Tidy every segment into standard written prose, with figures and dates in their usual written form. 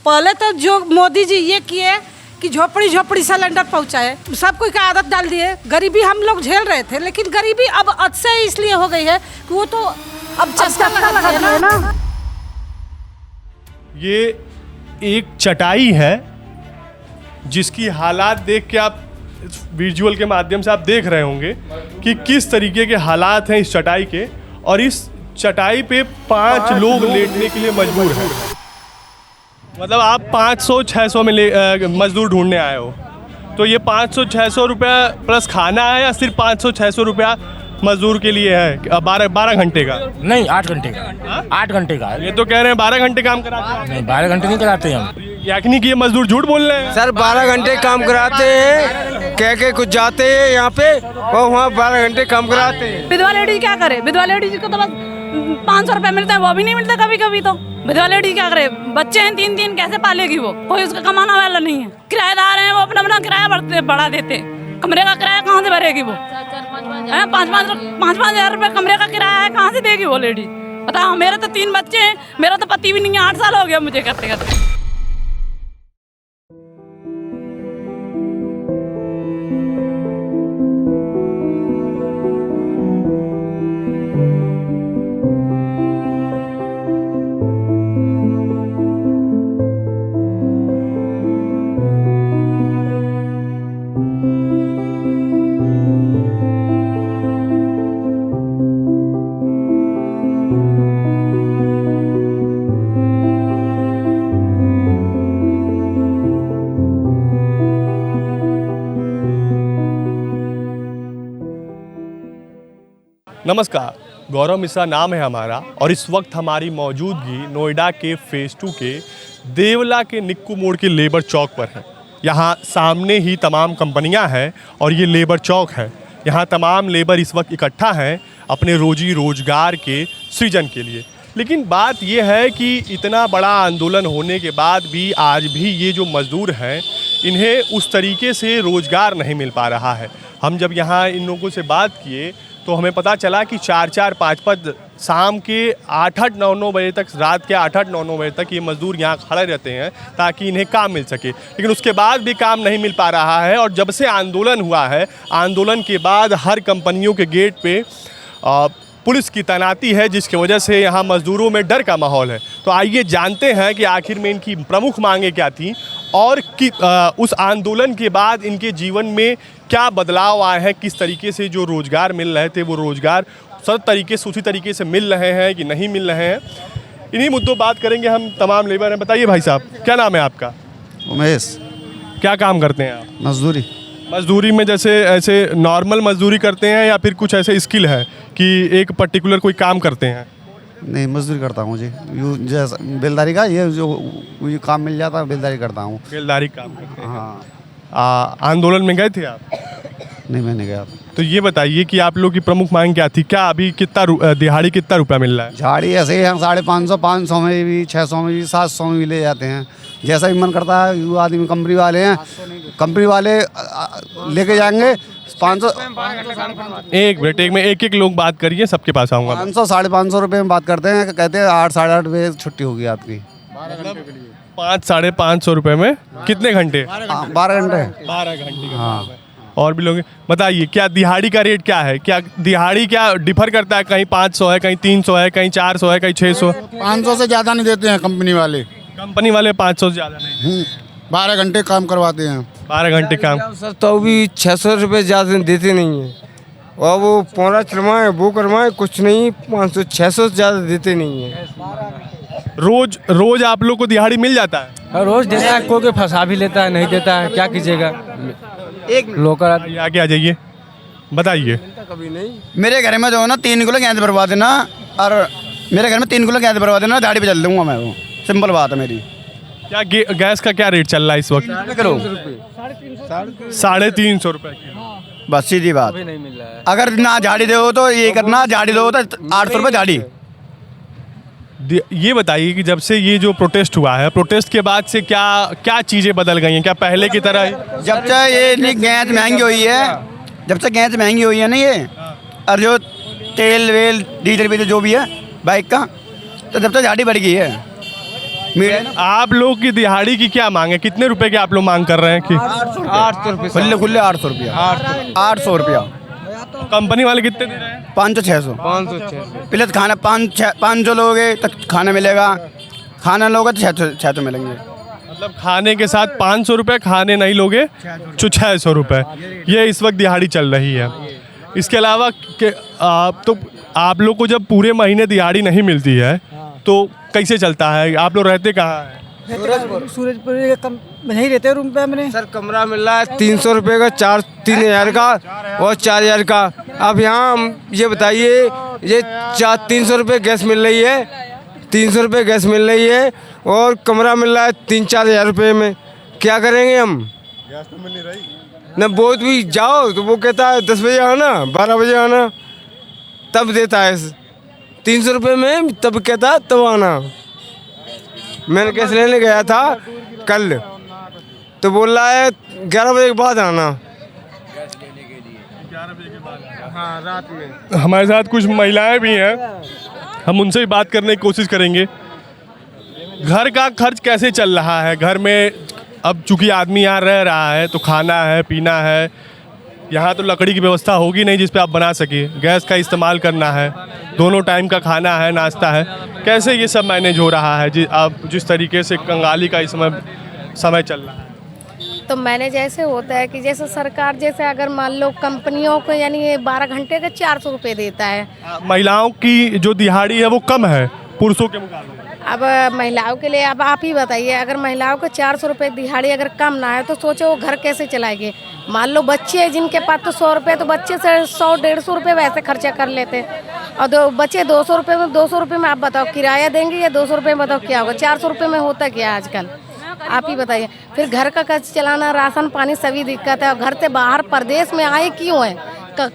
पहले तो जो मोदी जी ये किए कि झोपड़ी झोपड़ी सिलेंडर पहुंचाए, सब कोई का आदत डाल दिए। गरीबी हम लोग झेल रहे थे, लेकिन गरीबी अब हद से इसलिए हो गई है कि वो तो अब चस्का लगा है ना। ये एक चटाई है जिसकी हालात देख के आप विजुअल के माध्यम से आप देख रहे होंगे कि किस तरीके के हालात हैं इस चटाई के, और इस चटाई पे 5 लोग लेटने के लिए मजबूर हैं। मतलब आप 500-600 में मजदूर ढूंढने आए हो, तो ये 500-600 रुपया प्लस खाना है या सिर्फ 500-600 रुपया मजदूर के लिए है? 12 घंटे का? नहीं, 8 घंटे का। 8 घंटे का। ये तो कह रहे हैं 12 घंटे काम कराते हैं। नहीं, 12 घंटे नहीं कराते हम। यानी कि ये मजदूर झूठ बोल रहे हैं सर। 12 घंटे काम कराते हैं, कह के कुछ जाते हैं यहाँ पे और वहाँ 12 घंटे काम कराते हैं। विधवा लेडीज क्या करे? विधवा लेडीज को तो बस 500 रुपए मिलते हैं, वो भी नहीं मिलते कभी कभी। तो विधवा लेडीज क्या करे? बच्चे हैं 3 कैसे पालेगी वो? कोई उसका कमाना वाला नहीं है। किराएदार हैं, वो अपना किराया बढ़ा देते। कमरे का किराया कहाँ से भरेगी वो? 5,000 रुपए कमरे का किराया है, कहाँ से देगी वो लेडीज? बताओ। मेरे तो 3 बच्चे हैं, मेरा तो पति भी नहीं है। 8 साल हो गया मुझे करते करते। नमस्कार, गौरव मिश्रा नाम है हमारा, और इस वक्त हमारी मौजूदगी नोएडा के फेज़ 2 के देवला के निक्कू मोड़ के लेबर चौक पर है। यहाँ सामने ही तमाम कंपनियाँ हैं और ये लेबर चौक है। यहाँ तमाम लेबर इस वक्त इकट्ठा हैं अपने रोजी रोजगार के सृजन के लिए। लेकिन बात ये है कि इतना बड़ा आंदोलन होने के बाद भी आज भी ये जो मज़दूर हैं, इन्हें उस तरीके से रोज़गार नहीं मिल पा रहा है। हम जब यहाँ इन लोगों से बात किए तो हमें पता चला कि 4-4, 5-5 शाम के 8-8, 9-9 बजे तक, रात के 8-8, 9-9 बजे तक ये मज़दूर यहाँ खड़े रहते हैं ताकि इन्हें काम मिल सके। लेकिन उसके बाद भी काम नहीं मिल पा रहा है। और जब से आंदोलन हुआ है, आंदोलन के बाद हर कंपनियों के गेट पे पुलिस की तैनाती है, जिसकी वजह से यहाँ मज़दूरों में डर का माहौल है। तो आइए जानते हैं कि आखिर में इनकी प्रमुख मांगें क्या थी और कि उस आंदोलन के बाद इनके जीवन में क्या बदलाव आए हैं, किस तरीके से जो रोज़गार मिल रहे थे वो रोज़गार उसी तरीके से मिल रहे हैं कि नहीं मिल रहे हैं। इन्हीं मुद्दों बात करेंगे हम तमाम लेबर हैं। बताइए भाई साहब, क्या नाम है आपका? उमेश। क्या काम करते हैं आप? मजदूरी। मजदूरी में जैसे ऐसे नॉर्मल मजदूरी करते हैं या फिर कुछ ऐसे स्किल है कि एक पर्टिकुलर कोई काम करते हैं? नहीं, मजदूरी करता हूँ जी। जैसा बेलदारी का ये काम मिल जाता है, बेलदारी करता हूँ। बेलदारी काम करते हैं। हाँ। आंदोलन में गए थे आप? नहीं, मैं नहीं गया। तो ये बताइए कि आप लोग की प्रमुख मांग क्या थी? क्या अभी दिहाड़ी कितना रुपया मिल रहा है? झाड़ी ऐसे ही 550, 500 में भी, 600 में भी, 700 में भी ले जाते हैं। जैसा भी मन करता है। वो आदमी कंपनी वाले हैं, कंपनी वाले लेके जाएंगे 500। एक मिनट में एक लोग बात करिए, सबके पास आऊँगा। 500, 550 रुपये में बात करते हैं। कहते हैं 8, 8:30 बजे छुट्टी होगी आपकी। 500-550 रुपये में कितने घंटे? 12 घंटे। 12 घंटे। हाँ। और भी लोग बताइए, क्या दिहाड़ी का रेट क्या है? क्या दिहाड़ी क्या डिफर करता है? कहीं 500 है, कहीं 300 है, कहीं 400 है, कहीं 600? 500 से ज़्यादा नहीं देते हैं कंपनी वाले। 500 से ज़्यादा नहीं। 12 घंटे काम करवाते हैं। 12 घंटे काम सर, तो भी 600 रुपये ज़्यादा देते नहीं हैं। और वो पौना चलवाएँ, वो करवाएँ, कुछ नहीं। 500-600 से ज़्यादा देते नहीं हैं। रोज आप लोग को दिहाड़ी मिल जाता है? रोज देता है, कोई फंसा भी लेता है, नहीं देता है, क्या कीजिएगा। एक लोकल आगे आ जाइए, बताइए। कभी नहीं। मेरे घर में जो है ना 3 किलो गेंद भरवा देना, और मेरे घर में 3 किलो गेंद भरवा देना, दाढ़ी पे चल दूंगा मैं। वो सिंपल बात है मेरी। क्या गैस का क्या रेट चल रहा है इस वक्त? 350 रुपये। बस सीधी बात। नहीं मिल रहा है। अगर ना झाड़ी दो तो ये करना, झाड़ी दो तो 800 रुपये झाड़ी। ये बताइए कि जब से ये जो प्रोटेस्ट हुआ है, प्रोटेस्ट के बाद से क्या चीज़ें बदल गई हैं? क्या पहले की तरह है? जब से ये गैस महंगी हुई है, जब से गैस महंगी हुई है ना ये, और जो तेल वेल डीजल भी जो भी है बाइक का, तो जब से झाड़ी बढ़ गई है। मीडियम आप लोग की दिहाड़ी की क्या मांग है? कितने रुपए की आप लोग मांग कर रहे हैं कि 800 रुपये खुले खुले 800 रुपया 800 रुपया कंपनी वाले कितने दे रहे हैं? 500-600 500 प्लस खाना 500 लोगे तो खाना मिलेगा, खाना लोगे तो 600 मिलेंगे। मतलब खाने के साथ 500 रुपये, खाने नहीं लोगे तो 600 रुपये। ये इस वक्त दिहाड़ी चल रही है। इसके अलावा आप लोग को जब पूरे महीने दिहाड़ी नहीं मिलती है तो कैसे चलता है? आप लोग रहते कहाँ हैं? सूरजपुर नहीं रहते रूम पे हमने। सर कमरा मिल रहा है 300 रुपये का, 3,000 का और 4,000 का। अब यहाँ हम ये बताइए, ये 300 रुपये गैस मिल रही है, 300 रुपये गैस मिल रही है और कमरा मिल रहा है 3-4 हज़ार रुपये में। क्या करेंगे हम? गैस तो मिल नहीं रही न बहुत भी जाओ तो वो कहता है 10 बजे आना, 12 बजे आना, तब देता है 300 रुपये में, तब कहता है तब आना। मैंने गैस लेने गया था कल, तो बोल रहा है 11 बजे के बाद आना। हाँ, रात में। हमारे साथ कुछ महिलाएं भी हैं, हम उनसे भी बात करने की कोशिश करेंगे। घर का खर्च कैसे चल रहा है? घर में अब चूंकि आदमी यहाँ रह रहा है तो खाना है, पीना है, यहाँ तो लकड़ी की व्यवस्था होगी नहीं जिस पे आप बना सके, गैस का इस्तेमाल करना है, दोनों टाइम का खाना है, नाश्ता है, कैसे ये सब मैनेज हो रहा है आप जिस तरीके से कंगाली का इस समय चल रहा है? तो मैनेज ऐसे होता है कि जैसे सरकार जैसे अगर मान लो कंपनियों को यानी 12 घंटे के 400 रुपये देता है। महिलाओं की जो दिहाड़ी है वो कम है पुरुषों के मुकाबले। अब महिलाओं के लिए अब आप ही बताइए, अगर महिलाओं को 400 रुपये दिहाड़ी अगर कम ना है तो सोचो वो घर कैसे चलाएंगे। मान लो बच्चे हैं जिनके पास तो 100 रुपये, तो बच्चे से 100-150 रुपये वैसे खर्चा कर लेते, और बच्चे 200 रुपये में, 200 रुपये में आप बताओ किराया देंगे या 200 रुपये में बताओ क्या होगा? 400 रुपये में होता क्या आजकल, आप ही बताइए। फिर घर का खर्च चलाना, राशन पानी सभी दिक्कत है, और घर से बाहर प्रदेश में आए क्यों हैं?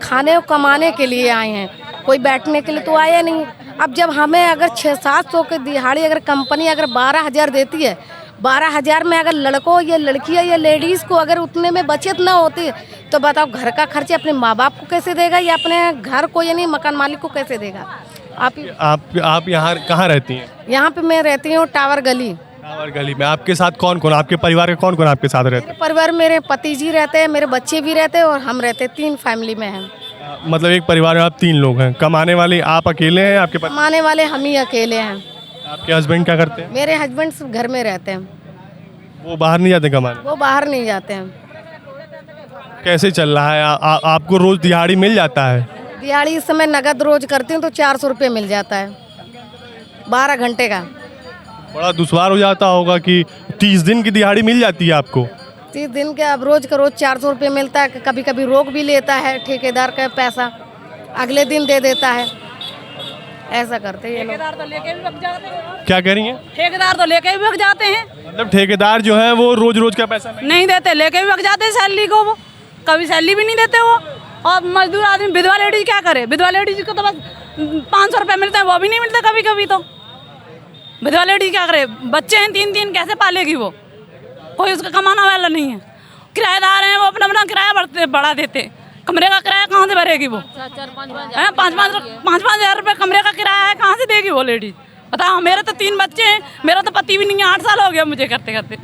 खाने और कमाने के लिए आए हैं, कोई बैठने के लिए तो आया नहीं। अब जब हमें अगर 600-700 की दिहाड़ी अगर कंपनी अगर 12,000 देती है, 12,000 में अगर लड़कों या लड़कियां या लेडीज़ को अगर उतने में बचत ना होती तो बताओ घर का खर्च अपने माँ बाप को कैसे देगा या अपने घर को यानी मकान मालिक को कैसे देगा? आप यहाँ कहाँ रहती हैं? यहाँ पे मैं रहती हूँ टावर गली। टावर गली में आपके साथ कौन कौन, आपके परिवार के कौन कौन आपके साथ रहते हैं? परिवार मेरे पति जी रहते हैं, मेरे बच्चे भी रहते हैं और हम रहते हैं, 3 फैमिली में हैं। मतलब एक परिवार में आप 3 लोग हैं। कमाने वाले आप अकेले हैं? आपके पति? कमाने वाले हम ही अकेले हैं। आपके हस्बैंड क्या करते हैं? मेरे हस्बैंड घर में रहते हैं। वो बाहर नहीं जाते कमाने? वो बाहर नहीं जाते हैं। कैसे चल रहा है? आपको रोज दिहाड़ी मिल जाता है? दिहाड़ी इस समय नगद रोज करती हूँ तो 400 रुपये मिल जाता है 12 घंटे का। बड़ा दुश्वार हो जाता होगा कि 30 दिन की दिहाड़ी मिल जाती है आपको? 30 दिन के अब रोज का रोज 400 रुपये मिलता है। कभी कभी रोक भी लेता है ठेकेदार का पैसा, अगले दिन दे देता है, ऐसा करते हैं ये लोग। ठेकेदार तो लेके भी भग जाते हैं। क्या कह रही हैं? ठेकेदार तो लेके भी भग जाते हैं। मतलब ठेकेदार जो है वो रोज रोज का पैसा नहीं देते, लेके भी भग जाते हैं सैलरी को, वो कभी सैलरी भी नहीं देते वो। और मजदूर आदमी विधवा लेडीज क्या करे? विधवा लेडीज को तो बस 500 रुपये मिलते हैं, वो भी नहीं मिलते कभी कभी। तो विधवा लेडीज क्या करे? बच्चे हैं 3 कैसे पालेगी वो? कोई उसका कमाना वाला नहीं है। किराएदार हैं, वो अपना अपना किराया बढ़ा देते, कमरे का किराया कहाँ से भरेगी वो? 5-5 हज़ार रुपये कमरे का किराया है, कहाँ से देगी वो लेडीज? बताओ। मेरे तो 3 बच्चे हैं, मेरा तो पति भी नहीं है, 8 साल हो गया मुझे करते करते।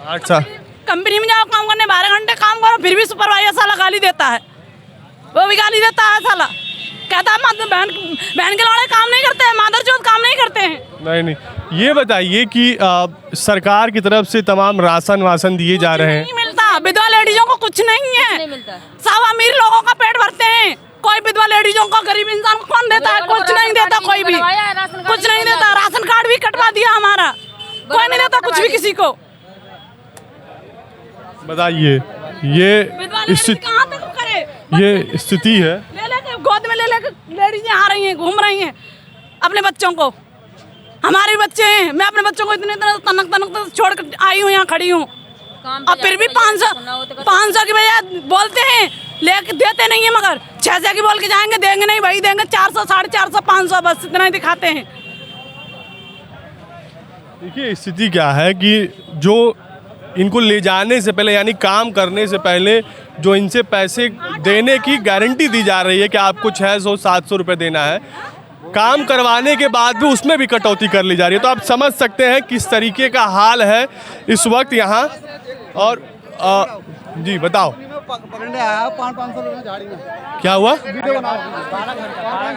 8 साल? कंपनी में जाओ काम करने, 12 घंटे काम करो, फिर भी सुपरवाइजर साला गाली देता है, वो भी गाली देता है साला। कहता है बहन के लौड़े काम नहीं करते हैं, मादरचोद काम नहीं करते हैं। नहीं, ये बताइए कि सरकार की तरफ से तमाम राशन वासन दिए जा रहे हैं। नहीं मिलता, विधवा लेडीजों को कुछ नहीं है, सब अमीर लोगों का पेट भरते हैं। कोई विधवा लेडीजों को, गरीब इंसान को कौन देता है? कुछ नहीं देता, कोई भी कुछ नहीं देता। राशन कार्ड भी कटवा दिया हमारा, कोई नहीं देता कुछ भी किसी को। बताइए, ये स्थिति है। ले लेके गोद में ले लेके लेडीज आ रही हैं, घूम रही हैं अपने बच्चों को। हमारे बच्चे हैं, मैं अपने बच्चों को इतने तनक छोड़ कर आई हूँ, यहाँ खड़ी हूँ, और फिर भी 500 की भैया बोलते हैं, लेके देते नहीं है। मगर 600 की बोल के जाएंगे, देंगे नहीं भाई, देंगे 400, 450, 500, बस इतना ही दिखाते हैं। देखिए स्थिति क्या है कि जो इनको ले जाने से पहले यानी काम करने से पहले जो इनसे पैसे देने की गारंटी दी जा रही है कि आपको 600-700 रुपये देना है, काम करवाने के बाद भी उसमें भी कटौती कर ली जा रही है। तो आप समझ सकते हैं किस तरीके का हाल है इस वक्त यहाँ। और जी बताओ पकड़ने आया 500 रुपये झाड़ी में। क्या हुआ? 500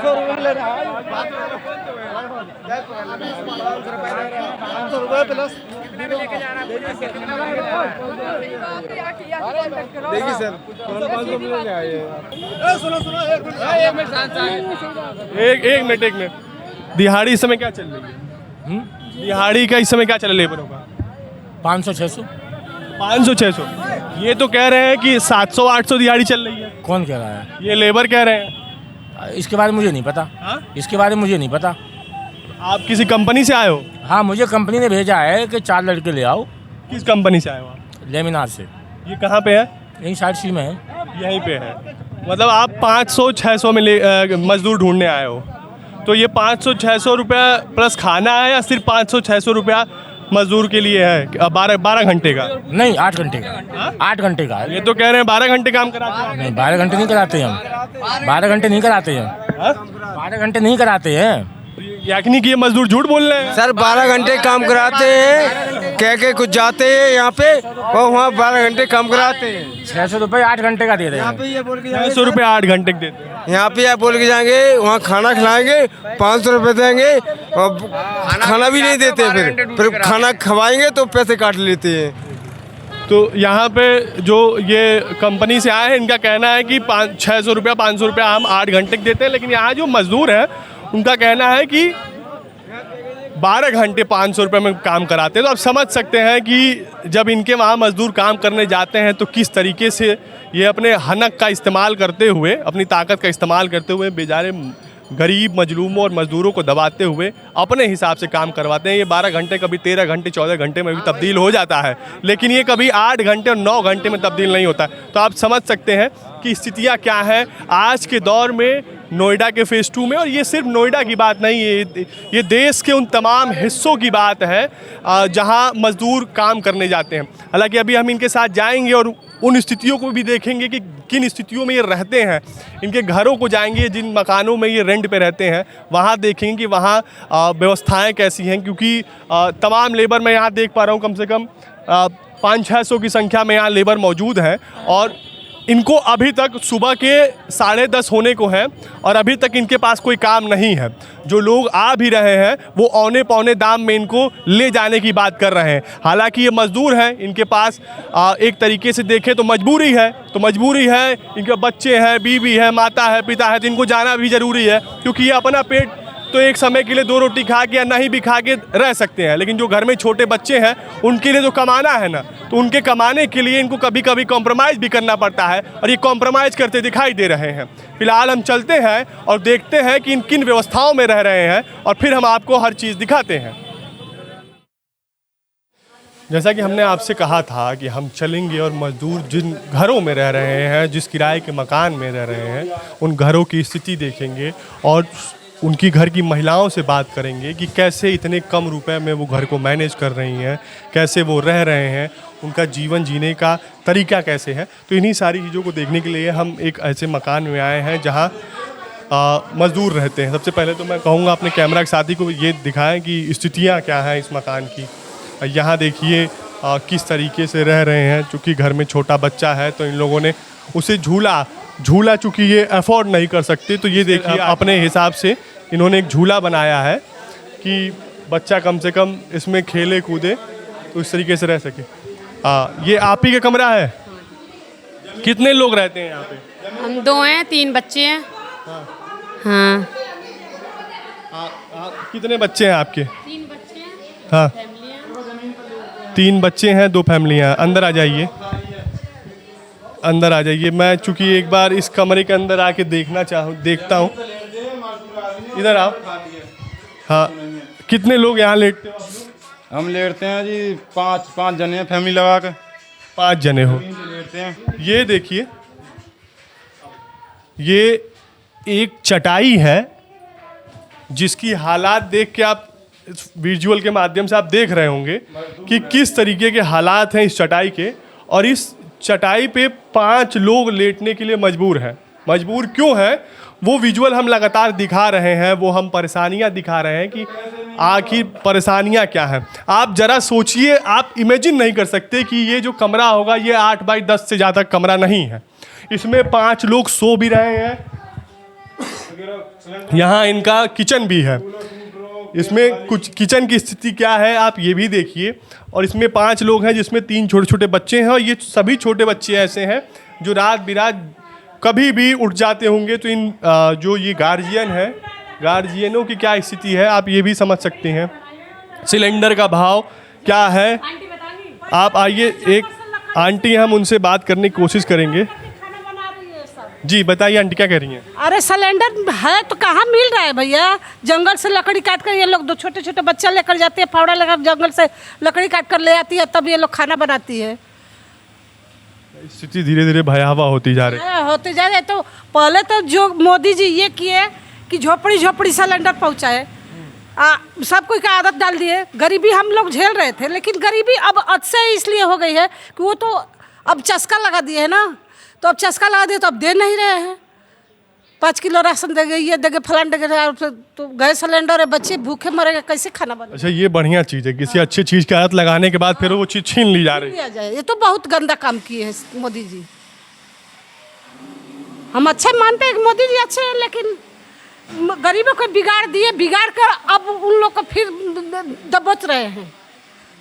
रुपये ले रहा है, 500 रुपये प्लस देखिए सर, एक मिनट दिहाड़ी इस समय क्या चल रही है? दिहाड़ी का इस समय क्या चल रहा है लेबरों का? 500-600। 500-600। ये तो कह रहे हैं कि 700-800 दिहाड़ी चल रही है। कौन कह रहा है? ये लेबर कह रहे हैं। इसके बारे में मुझे नहीं पता। हाँ? इसके बारे में मुझे नहीं पता। आप किसी कंपनी से आए हो? हाँ, मुझे कंपनी ने भेजा है कि 4 लड़के ले आओ। किस कंपनी से आए हो आप? लेमिनार से। ये कहाँ पे है? यहीं साइड सी में है। यहीं पे है। मतलब आप 500-600 में मजदूर ढूंढने आए हो। तो ये 500-600 रुपया प्लस खाना है या सिर्फ 500-600 रुपया मजदूर के लिए है? 12 घंटे का? नहीं, 8 घंटे का। 8 घंटे का। ये तो कह रहे हैं 12 घंटे काम कराते हैं। नहीं, 12 घंटे नहीं कराते हम। 12 घंटे नहीं कराते हैं। 12 घंटे नहीं कराते हैं। यानी कि ये मजदूर झूठ बोल रहे हैं। सर 12 घंटे काम कराते हैं, कह के कुछ जाते हैं यहाँ पे और वहाँ 12 घंटे काम कराते हैं। 600 रुपये 8 घंटे का दे रहे हैं। 600 रुपये 8 घंटे के देते हैं। यहाँ पे आप बोल के जाएंगे, वहाँ खाना खिलाएंगे, 500 रुपये देंगे और खाना भी नहीं देते। फिर खाना खवाएंगे तो पैसे काट लेते हैं। तो यहाँ पे जो ये कंपनी से आए हैं इनका कहना है कि 600 रुपया 500 रुपया हम 8 घंटे के देते हैं, लेकिन यहाँ जो मजदूर हैं उनका कहना है कि 12 घंटे 500 रुपये में काम कराते हैं। तो आप समझ सकते हैं कि जब इनके वहाँ मजदूर काम करने जाते हैं तो किस तरीके से ये अपने हनक का इस्तेमाल करते हुए, अपनी ताकत का इस्तेमाल करते हुए बेचारे गरीब मजलूमों और मजदूरों को दबाते हुए अपने हिसाब से काम करवाते हैं। ये 12 घंटे कभी 13 घंटे 14 घंटे में भी तब्दील हो जाता है, लेकिन ये कभी 8 घंटे और 9 घंटे में तब्दील नहीं होता। तो आप समझ सकते हैं कि स्थितियाँ क्या हैं आज के दौर में नोएडा के फेज़ 2 में। और ये सिर्फ नोएडा की बात नहीं है, ये देश के उन तमाम हिस्सों की बात है जहां मज़दूर काम करने जाते हैं। हालांकि अभी हम इनके साथ जाएंगे और उन स्थितियों को भी देखेंगे कि किन स्थितियों में ये रहते हैं। इनके घरों को जाएंगे, जिन मकानों में ये रेंट पे रहते हैं वहाँ देखेंगे कि वहाँ व्यवस्थाएँ कैसी हैं, क्योंकि तमाम लेबर मैं यहाँ देख पा रहा हूँ कम से कम 500-600 की संख्या में यहाँ लेबर मौजूद हैं। और इनको अभी तक सुबह के 10:30 होने को हैं और अभी तक इनके पास कोई काम नहीं है। जो लोग आ भी रहे हैं वो औने पौने दाम में इनको ले जाने की बात कर रहे हैं। हालांकि ये मजदूर हैं, इनके पास एक तरीके से देखें तो मजबूरी है, इनके बच्चे हैं, बीवी है, माता है, पिता है, तो इनको जाना भी ज़रूरी है, क्योंकि ये अपना पेट तो एक समय के लिए 2 रोटी खा के या नहीं भी खा के रह सकते हैं, लेकिन जो घर में छोटे बच्चे हैं उनके लिए तो कमाना है ना। तो उनके कमाने के लिए इनको कभी कभी कॉम्प्रोमाइज़ भी करना पड़ता है और ये कॉम्प्रोमाइज़ करते दिखाई दे रहे हैं। फिलहाल हम चलते हैं और देखते हैं कि इन किन व्यवस्थाओं में रह रहे हैं और फिर हम आपको हर चीज़ दिखाते हैं। जैसा कि हमने आपसे कहा था कि हम चलेंगे और मजदूर जिन घरों में रह रहे हैं, जिस किराए के मकान में रह रहे हैं, उन घरों की स्थिति देखेंगे और उनकी घर की महिलाओं से बात करेंगे कि कैसे इतने कम रुपए में वो घर को मैनेज कर रही हैं, कैसे वो रह रहे हैं, उनका जीवन जीने का तरीका कैसे है। तो इन्हीं सारी चीज़ों को देखने के लिए हम एक ऐसे मकान में आए हैं जहां मज़दूर रहते हैं। सबसे पहले तो मैं कहूँगा अपने कैमरा के साथी को ये दिखाएं कि स्थितियाँ क्या हैं इस मकान की। यहाँ देखिए किस तरीके से रह रहे हैं। चूँकि घर में छोटा बच्चा है तो इन लोगों ने उसे झूला चूँकि ये अफोर्ड नहीं कर सकते, तो ये देखिए अपने हिसाब से इन्होंने एक झूला बनाया है कि बच्चा कम से कम इसमें खेले कूदे तो इस तरीके से रह सके। ये आप ही का कमरा है? कितने लोग रहते हैं यहाँ पे? हम 2 हैं, 3 बच्चे हैं। हाँ। कितने बच्चे हैं आपके? 3 बच्चे हैं। हाँ, 3 बच्चे हैं, 2 फैमिलियाँ। अंदर आ जाइए, अंदर आ जाइए। मैं चूँकि एक बार इस कमरे के अंदर आके देखता हूँ। इधर आओ। हाँ, कितने लोग यहाँ लेटते हो? हम लेटते हैं जी 5 जने हैं, फैमिली लगा कर 5 जने हो। लेटते हैं। ये देखिए, ये एक चटाई है जिसकी हालात देख के आप इस विजुअल के माध्यम से आप देख रहे होंगे कि किस तरीके के हालात हैं इस चटाई के। और इस चटाई पे 5 लोग लेटने के लिए मजबूर हैं। मजबूर क्यों हैं वो विजुअल हम लगातार दिखा रहे हैं, वो हम परेशानियां दिखा रहे हैं कि आखिर परेशानियां क्या हैं। आप ज़रा सोचिए, आप इमेजिन नहीं कर सकते कि ये जो कमरा होगा ये 8 बाई 10 से ज़्यादा कमरा नहीं है। इसमें 5 लोग सो भी रहे हैं। यहाँ इनका किचन भी है। इसमें कुछ किचन की स्थिति क्या है आप ये भी देखिए। और इसमें 5 लोग हैं जिसमें 3 छोटे छोटे बच्चे हैं, और ये सभी छोटे बच्चे ऐसे हैं जो रात बिरात कभी भी उठ जाते होंगे। तो इन जो ये गार्जियन है, गार्जियनों की क्या स्थिति है आप ये भी समझ सकते हैं। सिलेंडर का भाव क्या है आप आइए, एक आंटी हम उनसे बात करने की कोशिश करेंगे। जी बताइए आंटी क्या कह रही हैं? अरे सिलेंडर है तो कहाँ मिल रहा है भैया? जंगल से लकड़ी काट कर ये लोग 2 छोटे छोटे बच्चे लेकर जाते हैं, फावड़ा लेकर जंगल से लकड़ी काट कर ले आती है, तब ये लोग खाना बनाती है। स्थिति धीरे धीरे भयावह होती जा रही है। होते जा रहे। तो पहले तो जो मोदी जी ये किए कि झोपड़ी झोपड़ी सिलेंडर पहुँचाए, सब कोई का आदत डाल दिए। गरीबी हम लोग झेल रहे थे, लेकिन गरीबी अब अद से इसलिए हो गई है कि वो तो अब चस्का लगा दिए है ना, तो अब चस्का लगा दिए तो अब दे नहीं रहे हैं। 5 किलो राशन देंगे, ये देंगे, फलान देंगे, तो गैस सिलेंडर है, बच्चे भूखे मरेंगे, कैसे खाना बने? अच्छा ये बढ़िया चीज़ है, किसी अच्छी चीज़ की आदत लगाने के बाद फिर वो चीज़ छीन ली जा रही है। ये तो बहुत गंदा काम किए हैं मोदी जी। हम अच्छे मानते हैं कि मोदी जी अच्छे हैं, लेकिन गरीबों को बिगाड़ दिए, बिगाड़ कर अब उन लोग को फिर दबोच रहे हैं।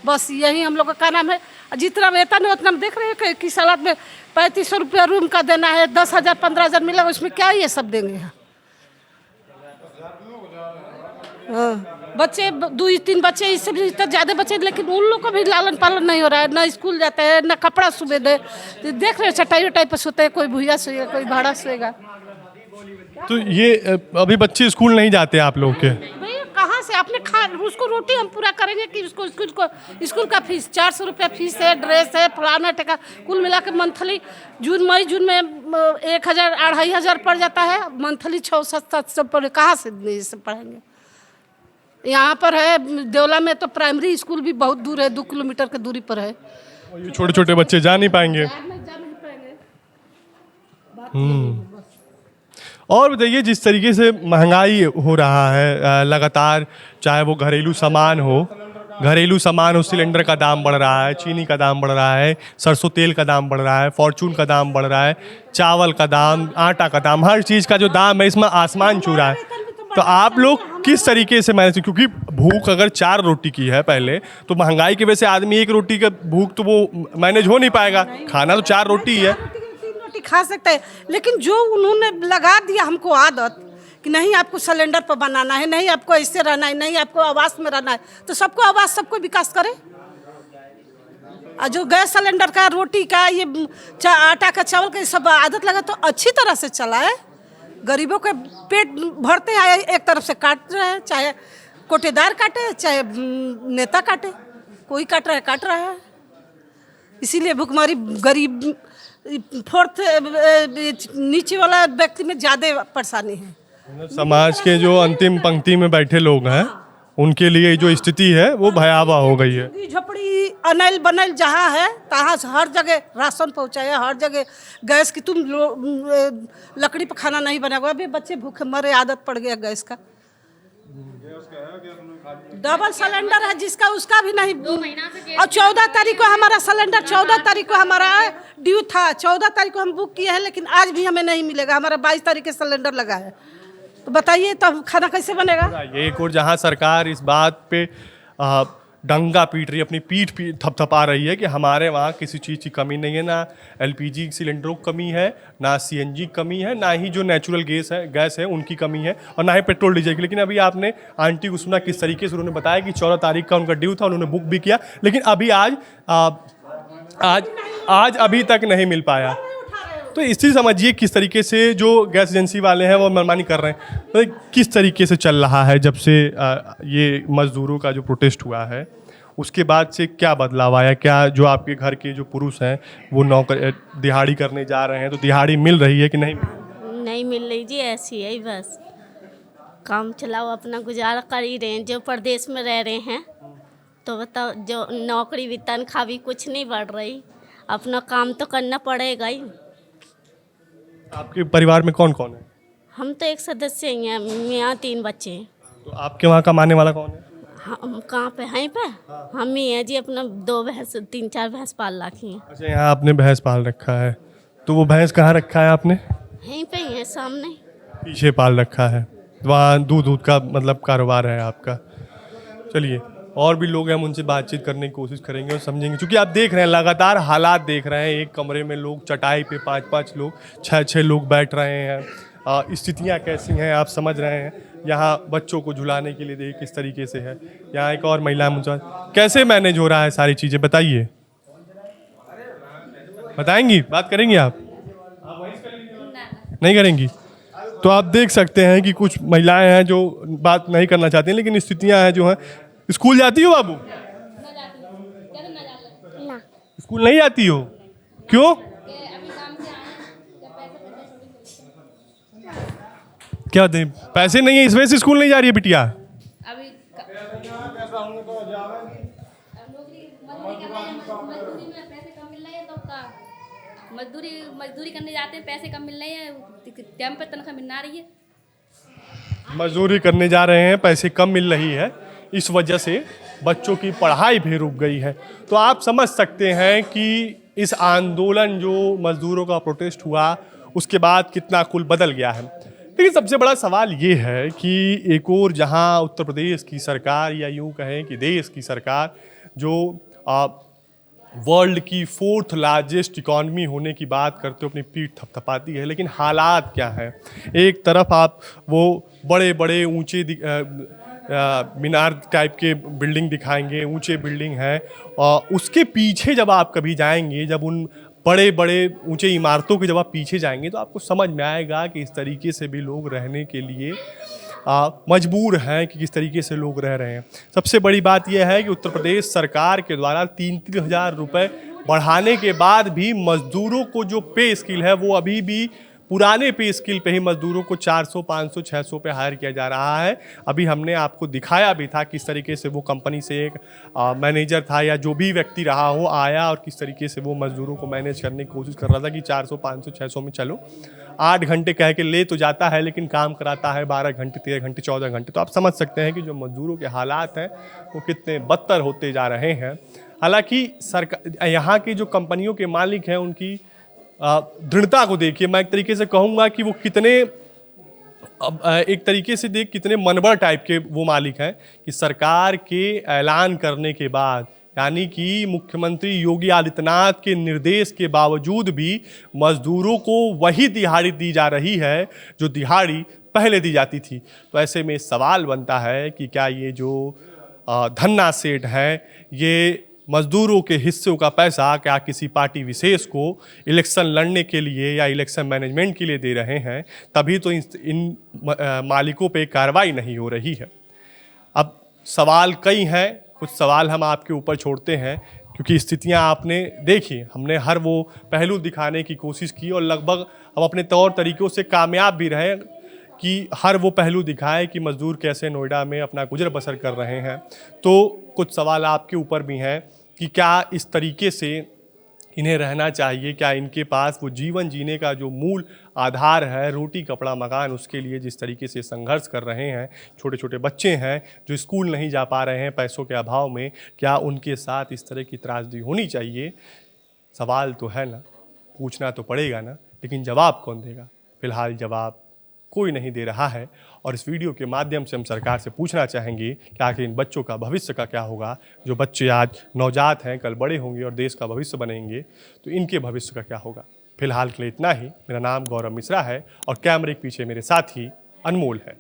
बस यही हम लोग का क्या नाम है। जितना वेतन है उतना हम देख रहे हैं कि सालात में 3500 रुपया रूम का देना है, 10,000 15,000 मिलेगा, उसमें क्या ये सब देंगे? बच्चे 2-3 बच्चे, इससे भी ज़्यादा बच्चे, लेकिन उन लोग को भी लालन पालन नहीं हो रहा है। ना स्कूल जाते हैं, ना कपड़ा सुबह दे, देख रहे हो चटाई वटाई पर सोते हैं, कोई भूया सोएगा, कोई भाड़ा सोएगा। तो ये अभी बच्चे स्कूल नहीं जाते आप लोग के? भैया कहाँ से अपने उसको रोटी हम पूरा करेंगे कि उसको स्कूल का फीस 400 रुपया फीस है, ड्रेस है, फलाना टका, कुल मिला के मंथली मई जून में 1,000 2,500 पड़ जाता है। मंथली 600-700 पड़े, कहाँ से पढ़ेंगे? यहाँ पर है देवला में तो प्राइमरी स्कूल भी बहुत दूर है, 2 किलोमीटर की दूरी पर है। ये छोटे छोटे बच्चे जा नहीं पाएंगे। और बताइए, जिस तरीके से महंगाई हो रहा है लगातार, चाहे वो घरेलू सामान हो, सिलेंडर का दाम बढ़ रहा है, चीनी का दाम बढ़ रहा है, सरसों तेल का दाम बढ़ रहा है, फॉर्चून का दाम बढ़ रहा है, चावल का दाम, आटा का दाम, हर चीज़ का जो दाम है इसमें आसमान छू रहा है। तो आप लोग किस तरीके से मैनेज, क्योंकि भूख अगर 4 रोटी की है पहले, तो महंगाई की वजह से आदमी 1 रोटी का भूख तो वो मैनेज हो नहीं पाएगा। खाना तो 4 रोटी ही है, 3 रोटी खा सकते हैं, लेकिन जो उन्होंने लगा दिया हमको आदत कि नहीं आपको सिलेंडर पर बनाना है, नहीं आपको ऐसे रहना है, नहीं आपको आवास में रहना है, तो सबको आवास, सबको विकास करे। और जो गैस सिलेंडर का, रोटी का, ये आटा का, चावल का, सब आदत लगा तो अच्छी तरह से चलाए। गरीबों के पेट भरते हैं, एक तरफ से काट रहे हैं, चाहे कोटेदार काटे चाहे नेता काटे, कोई काट रहा है। इसीलिए भूखमरी गरीब 4th नीचे वाला व्यक्ति में ज़्यादा परेशानी है। समाज के जो अंतिम पंक्ति में बैठे लोग हैं उनके लिए जो स्थिति है वो भयावह हो गई है। झोपड़ी अनल बनल जहाँ है तहाँ से हर जगह राशन पहुँचाया, हर जगह गैस की, तुम लकड़ी पर खाना नहीं बनेगा, अभी बच्चे भूखे मरे, आदत पड़ गया गैस का। डबल सिलेंडर है जिसका, उसका भी नहीं। और 14 तारीख को हमारा सिलेंडर, 14 तारीख को हमारा ड्यू था, 14 तारीख को हम बुक किए हैं, लेकिन आज भी हमें नहीं मिलेगा। हमारा 22 तारीख के सिलेंडर लगा है, तो बताइए तब खाना कैसे बनेगा? एक और जहां सरकार इस बात पे डंगा पीट रही है, अपनी पीठ थपथपा रही है कि हमारे वहाँ किसी चीज़ की कमी नहीं है, ना LPG सिलेंडरों की कमी है, ना CNG की कमी है, ना ही जो नेचुरल गैस है उनकी कमी है, और ना ही पेट्रोल डीजल की। लेकिन अभी आपने आंटी को सुना किस तरीके से उन्होंने बताया कि 14 तारीख का उनका ड्यू था, उन्होंने बुक भी किया, लेकिन अभी आज अभी तक नहीं मिल पाया। तो इसी समझिए किस तरीके से जो गैस एजेंसी वाले हैं वो मनमानी कर रहे हैं। तो किस तरीके से चल रहा है जब से ये मजदूरों का जो प्रोटेस्ट हुआ है, उसके बाद से क्या बदलाव आया? क्या जो आपके घर के जो पुरुष हैं वो दिहाड़ी करने जा रहे हैं, तो दिहाड़ी मिल रही है कि नहीं? नहीं मिल रही जी, ऐसी है बस, काम चलाओ, अपना गुजारा कर ही रहे हैं। जो प्रदेश में रह रहे हैं तो बताओ, जो नौकरी भी, तनख्वाह भी कुछ नहीं बढ़ रही, अपना काम तो करना पड़ेगा ही। आपके परिवार में कौन कौन है? हम तो एक सदस्य ही हैं, यहाँ 3 बच्चे हैं। तो आपके वहाँ कमाने वाला कौन है? हम कहाँ पे हैं पे? हम ही हैं जी, अपना 2 भैंस 3-4 भैंस पाल रखी हैं। अच्छा, यहाँ आपने भैंस पाल रखा है, तो वो भैंस कहाँ रखा है आपने? यहीं पे ही है सामने। पीछे पाल रखा है, वहाँ दूध का मतलब कारोबार है आपका। चलिए, और भी लोग हैं, हम उनसे बातचीत करने की कोशिश करेंगे और समझेंगे, क्योंकि आप देख रहे हैं लगातार हालात देख रहे हैं। एक कमरे में लोग चटाई पे 5-5 लोग 6-6 लोग बैठ रहे हैं। स्थितियाँ कैसी हैं आप समझ रहे हैं। यहाँ बच्चों को झुलाने के लिए देख किस तरीके से है। यहाँ एक और महिला मुझे कैसे मैनेज हो रहा है सारी चीज़ें बताइए, बताएंगी, बात करेंगी आप? नहीं करेंगी? तो आप देख सकते हैं कि कुछ महिलाएं हैं जो बात नहीं करना चाहती हैं, लेकिन स्थितियां हैं जो हैं। स्कूल जाती हो बाबू? ना। स्कूल नहीं जाती हो, क्यों? क्या होते हैं? पैसे नहीं है इस वजह से स्कूल नहीं जा रही है बिटिया? मजदूरी करने जाते हैं, पैसे कम मिल रहे हैं, टाइम पर तनख्वाह मिल ना रही है। मजदूरी करने जा रहे हैं, पैसे कम मिल रही है, इस वजह से बच्चों की पढ़ाई भी रुक गई है। तो आप समझ सकते हैं कि इस आंदोलन जो मजदूरों का प्रोटेस्ट हुआ उसके बाद कितना कुल बदल गया है। लेकिन सबसे बड़ा सवाल ये है कि एक और जहां उत्तर प्रदेश की सरकार, या यूं कहें कि देश की सरकार, जो वर्ल्ड की 4th लार्जेस्ट इकॉनमी होने की बात करते हो, अपनी पीठ थपथपाती है, लेकिन हालात क्या हैं? एक तरफ आप वो बड़े बड़े ऊंचे मीनार टाइप के बिल्डिंग दिखाएंगे, ऊंचे बिल्डिंग हैं, और उसके पीछे जब आप कभी जाएंगे, जब उन बड़े बड़े ऊंचे इमारतों के जब आप पीछे जाएंगे, तो आपको समझ में आएगा कि इस तरीके से भी लोग रहने के लिए मजबूर हैं, कि किस तरीके से लोग रह रहे हैं। सबसे बड़ी बात यह है कि उत्तर प्रदेश सरकार के द्वारा 3-3 हज़ार रुपये बढ़ाने के बाद भी मजदूरों को जो पे स्किल है वो अभी भी पुराने पे स्किल पे ही मजदूरों को 400, 500, 600 पे हायर किया जा रहा है। अभी हमने आपको दिखाया भी था किस तरीके से वो कंपनी से एक मैनेजर था या जो भी व्यक्ति रहा हो आया और किस तरीके से वो मजदूरों को मैनेज करने की कोशिश कर रहा था कि 400, 500, 600 में चलो। 8 घंटे कह के ले तो जाता है, लेकिन काम कराता है 12 घंटे, 13 घंटे, 14 घंटे। तो आप समझ सकते हैं कि जो मजदूरों के हालात हैं वो कितने बदतर होते जा रहे हैं। हालांकि सरकार, यहाँ की जो कंपनियों के मालिक हैं उनकी दृढ़ता को देखिए। मैं एक तरीके से कहूँगा कि वो कितने, एक तरीके से देख कितने मनबर टाइप के वो मालिक हैं कि सरकार के ऐलान करने के बाद, यानी कि मुख्यमंत्री योगी आदित्यनाथ के निर्देश के बावजूद भी मजदूरों को वही दिहाड़ी दी जा रही है जो दिहाड़ी पहले दी जाती थी। तो ऐसे में सवाल बनता है कि क्या ये जो धन्ना सेठ हैं, ये मजदूरों के हिस्सों का पैसा क्या किसी पार्टी विशेष को इलेक्शन लड़ने के लिए या इलेक्शन मैनेजमेंट के लिए दे रहे हैं? तभी तो इन मालिकों पे कार्रवाई नहीं हो रही है। अब सवाल कई हैं, कुछ सवाल हम आपके ऊपर छोड़ते हैं क्योंकि स्थितियां आपने देखी। हमने हर वो पहलू दिखाने की कोशिश की और लगभग हम अपने तौर तरीक़ों से कामयाब भी रहे कि हर वो पहलू दिखाए कि मज़दूर कैसे नोएडा में अपना गुजर बसर कर रहे हैं। तो कुछ सवाल आपके ऊपर भी हैं कि क्या इस तरीके से इन्हें रहना चाहिए, क्या इनके पास वो जीवन जीने का जो मूल आधार है, रोटी कपड़ा मकान, उसके लिए जिस तरीके से संघर्ष कर रहे हैं। छोटे छोटे बच्चे हैं जो स्कूल नहीं जा पा रहे हैं पैसों के अभाव में, क्या उनके साथ इस तरह की त्रासदी होनी चाहिए? सवाल तो है ना, पूछना तो पड़ेगा ना, लेकिन जवाब कौन देगा? फिलहाल जवाब कोई नहीं दे रहा है। और इस वीडियो के माध्यम से हम सरकार से पूछना चाहेंगे कि आखिर इन बच्चों का भविष्य का क्या होगा। जो बच्चे आज नवजात हैं, कल बड़े होंगे और देश का भविष्य बनेंगे, तो इनके भविष्य का क्या होगा। फिलहाल के लिए इतना ही। मेरा नाम गौरव मिश्रा है और कैमरे के पीछे मेरे साथी अनमोल है।